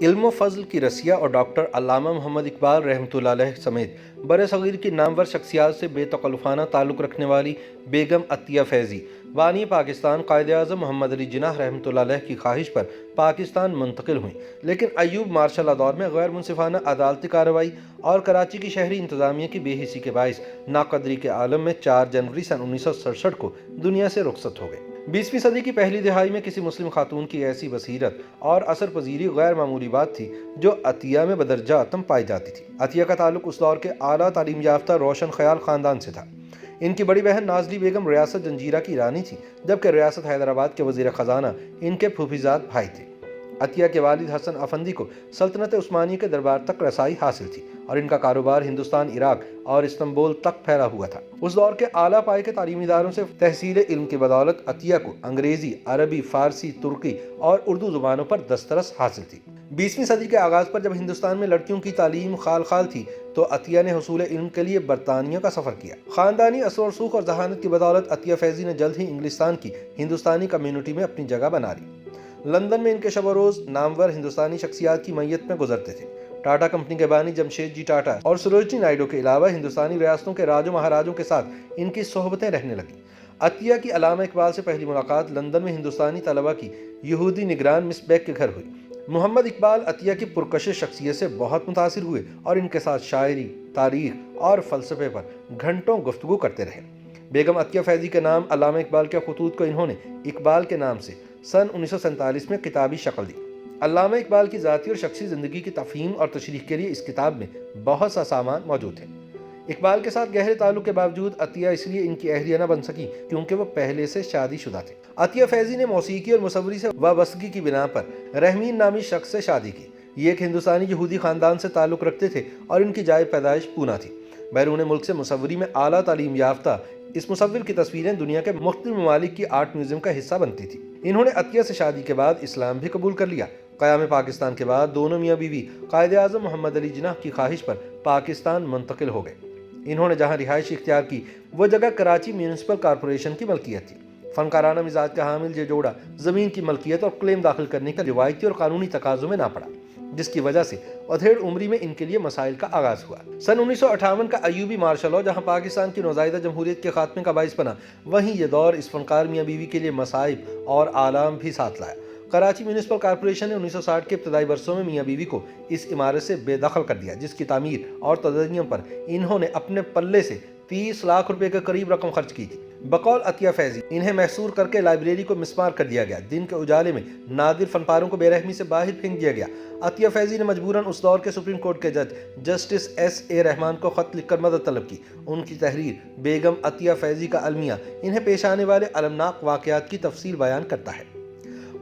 علم و فضل کی رسیہ اور ڈاکٹر علامہ محمد اقبال رحمۃ اللہ علیہ سمیت بر صغیر کی نامور شخصیات سے بے تکلفانہ تعلق رکھنے والی بیگم عطیہ فیضی بانی پاکستان قائد اعظم محمد علی جناح رحمۃ اللہ علیہ کی خواہش پر پاکستان منتقل ہوئیں، لیکن ایوب مارشل لا دور میں غیر منصفانہ عدالتی کارروائی اور کراچی کی شہری انتظامیہ کی بے حسی کے باعث ناقدری کے عالم میں 4 جنوری سن 1967 کو دنیا سے رخصت ہو گئے۔ 20ویں صدی کی پہلی دہائی میں کسی مسلم خاتون کی ایسی بصیرت اور اثر پذیری غیر معمولی بات تھی جو عطیہ میں بدرجہ اتم پائی جاتی تھی۔ عطیہ کا تعلق اس دور کے اعلیٰ تعلیم یافتہ روشن خیال خاندان سے تھا۔ ان کی بڑی بہن نازلی بیگم ریاست جنجیرہ کی رانی تھی، جبکہ ریاست حیدرآباد کے وزیر خزانہ ان کے پھوپھیزاد بھائی تھے۔ عطیہ کے والد حسن افندی کو سلطنت عثمانیہ کے دربار تک رسائی حاصل تھی اور ان کا کاروبار ہندوستان، عراق اور استنبول تک پھیلا ہوا تھا۔ اس دور کے اعلیٰ پائے کے تعلیمی اداروں سے تحصیل علم کی بدولت عطیہ کو انگریزی، عربی، فارسی، ترکی اور اردو زبانوں پر دسترس حاصل تھی۔ 20ویں صدی کے آغاز پر جب ہندوستان میں لڑکیوں کی تعلیم خال خال تھی تو عطیہ نے حصول علم کے لیے برطانیہ کا سفر کیا۔ خاندانی اثر و رسوخ اور ذہانت کی بدولت عطیہ فیضی نے جلد ہی انگلستان کی ہندوستانی کمیونٹی میں اپنی جگہ بنا لی۔ لندن میں ان کے شب و روز نامور ہندوستانی شخصیات کی میت میں گزرتے تھے۔ ٹاٹا کمپنی کے بانی جمشید جی ٹاٹا اور سروجنی نائیڈو کے علاوہ ہندوستانی ریاستوں کے راج و مہاراجوں کے ساتھ ان کی صحبتیں رہنے لگیں۔ عطیہ کی علامہ اقبال سے پہلی ملاقات لندن میں ہندوستانی طلبہ کی یہودی نگران مس بیگ کے گھر ہوئی۔ محمد اقبال عطیہ کی پرکشش شخصیت سے بہت متاثر ہوئے اور ان کے ساتھ شاعری، تاریخ اور فلسفے پر گھنٹوں گفتگو کرتے رہے۔ بیگم عطیہ فیضی کے نام علامہ اقبال کے خطوط کو انہوں نے اقبال کے نام سے سن 1947 میں کتابی شکل دی۔ علامہ اقبال کی ذاتی اور شخصی زندگی کی تفہیم اور تشریح کے لیے اس کتاب میں بہت سا سامان موجود ہے۔ اقبال کے ساتھ گہرے تعلق کے باوجود عطیہ اس لیے ان کی اہلیہ نہ بن سکی کیونکہ وہ پہلے سے شادی شدہ تھے۔ عطیہ فیضی نے موسیقی اور مصوری سے وابستگی کی بنا پر رحمین نامی شخص سے شادی کی۔ یہ ایک ہندوستانی یہودی خاندان سے تعلق رکھتے تھے اور ان کی جائے پیدائش پونا تھی۔ بیرون ملک سے مصوری میں اعلیٰ تعلیم یافتہ اس مصور کی تصویریں دنیا کے مختلف ممالک کی آرٹ میوزیم کا حصہ بنتی تھی۔ انہوں نے عطیہ سے شادی کے بعد اسلام بھی قبول کر لیا۔ قیام پاکستان کے بعد دونوں میاں بیوی قائد اعظم محمد علی جناح کی خواہش پر پاکستان منتقل ہو گئے۔ انہوں نے جہاں رہائش اختیار کی وہ جگہ کراچی میونسپل کارپوریشن کی ملکیت تھی۔ فنکارانہ مزاج کا حامل یہ جوڑا زمین کی ملکیت اور کلیم داخل کرنے کا روایتی اور قانونی تقاضوں میں نہ پڑا، جس کی وجہ سے ادھیڑ عمری میں ان کے لیے مسائل کا آغاز ہوا۔ سن 1958 کا ایوبی مارشل لا جہاں پاکستان کی نوزائیدہ جمہوریت کے خاتمے کا باعث بنا، وہیں یہ دور اس فنکار میاں بیوی کے لیے مصائب اور آلام بھی ساتھ لایا۔ کراچی میونسپل کارپوریشن نے 1960 کے ابتدائی برسوں میں میاں بیوی کو اس عمارت سے بے دخل کر دیا، جس کی تعمیر اور تزئین پر انہوں نے اپنے پلے سے 30 لاکھ روپے کے قریب رقم خرچ کی تھی۔ بقول عطیہ فیضی انہیں محصور کر کے لائبریری کو مسمار کر دیا گیا۔ دن کے اجالے میں نادر فن پاروں کو بے رحمی سے باہر پھینک دیا گیا۔ عطیہ فیضی نے مجبوراً اس دور کے سپریم کورٹ کے جج جسٹس S.A. رحمان کو خط لکھ کر مدد طلب کی۔ ان کی تحریر بیگم عطیہ فیضی کا المیہ انہیں پیش آنے والے المناک واقعات کی تفصیل بیان کرتا ہے۔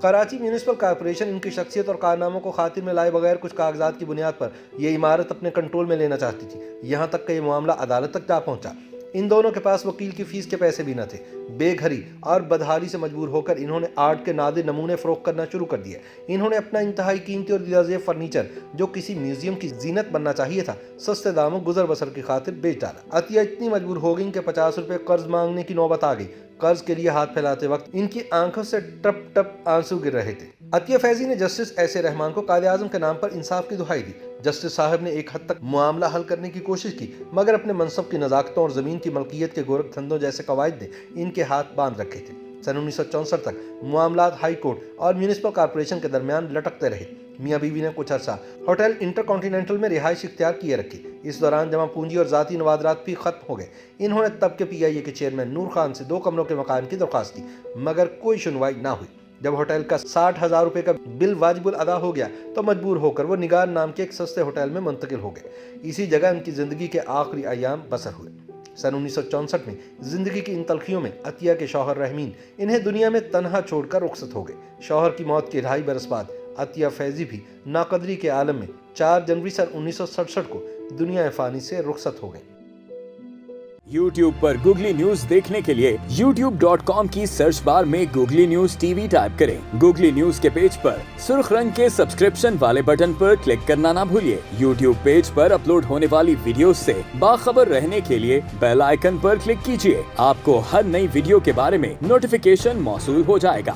کراچی میونسپل کارپوریشن ان کی شخصیت اور کارناموں کو خاطر میں لائے بغیر کچھ کاغذات کی بنیاد پر یہ عمارت اپنے کنٹرول میں لینا چاہتی تھی، یہاں تک کہ یہ معاملہ عدالت تک جا پہنچا۔ ان دونوں کے پاس وکیل کی فیس کے پیسے بھی نہ تھے۔ بے گھری اور بدحالی سے مجبور ہو کر انہوں نے آرٹ کے نادر نمونے فروخت کرنا شروع کر دیے۔ انہوں نے اپنا انتہائی قیمتی اور دیدہ زیب فرنیچر جو کسی میوزیم کی زینت بننا چاہیے تھا، سستے داموں گزر بسر کی خاطر بیچ ڈالا۔ عطیہ اتنی مجبور ہو گئیں کہ 50 روپے قرض مانگنے کی نوبت آ گئی۔ قرض کے لیے ہاتھ پھیلاتے وقت ان کی آنکھوں سے ٹپ ٹپ آنسو گر رہے تھے۔ عطیہ فیضی نے جسٹس S.A. رحمان کو قائد اعظم کے نام پر انصاف کی دہائی دی۔ جسٹس صاحب نے ایک حد تک معاملہ حل کرنے کی کوشش کی، مگر اپنے منصب کی نزاکتوں اور زمین کی ملکیت کے گورکھ دھندوں جیسے قواعد نے ان کے ہاتھ باندھ رکھے تھے۔ سن 1964 تک معاملات ہائی کورٹ اور میونسپل کارپوریشن کے درمیان لٹکتے رہے۔ میاں بیوی نے کچھ عرصہ ہوٹل انٹر کانٹیننٹل میں رہائش اختیار کیے رکھی۔ اس دوران جمع پونجی اور ذاتی نوادرات بھی ختم ہو گئے۔ انہوں نے تب کے PIA کے چیئرمین نور خان سے 2 کمروں کے مکان کی درخواست کی، مگر کوئی سنوائی نہ ہوئی۔ جب ہوٹل کا 60,000 روپے کا بل واجب الادا ہو گیا تو مجبور ہو کر وہ نگار نام کے ایک سستے ہوٹل میں منتقل ہو گئے۔ اسی جگہ ان کی زندگی کے آخری ایام بسر ہوئے۔ سن 1964 میں زندگی کی ان تلخیوں میں عطیہ کے شوہر رحمین انہیں دنیا میں تنہا چھوڑ کر رخصت ہو گئے۔ شوہر کی موت کے 2.5 برس بعد عطیہ فیضی بھی ناقدری کے عالم میں 4 جنوری سن 1967 کو دنیا فانی سے رخصت ہو گئے۔ YouTube پر گوگلی نیوز دیکھنے کے لیے youtube.com کی سرچ بار میں گوگلی نیوز TV ٹائپ کریں۔ گوگلی نیوز کے پیج پر سرخ رنگ کے سبسکرپشن والے بٹن پر کلک کرنا نہ بھولیے۔ YouTube پیج پر اپلوڈ ہونے والی ویڈیوز سے باخبر رہنے کے لیے بیل آئیکن پر کلک کیجیے۔ آپ کو ہر نئی ویڈیو کے بارے میں نوٹیفیکیشن موصول ہو جائے گا۔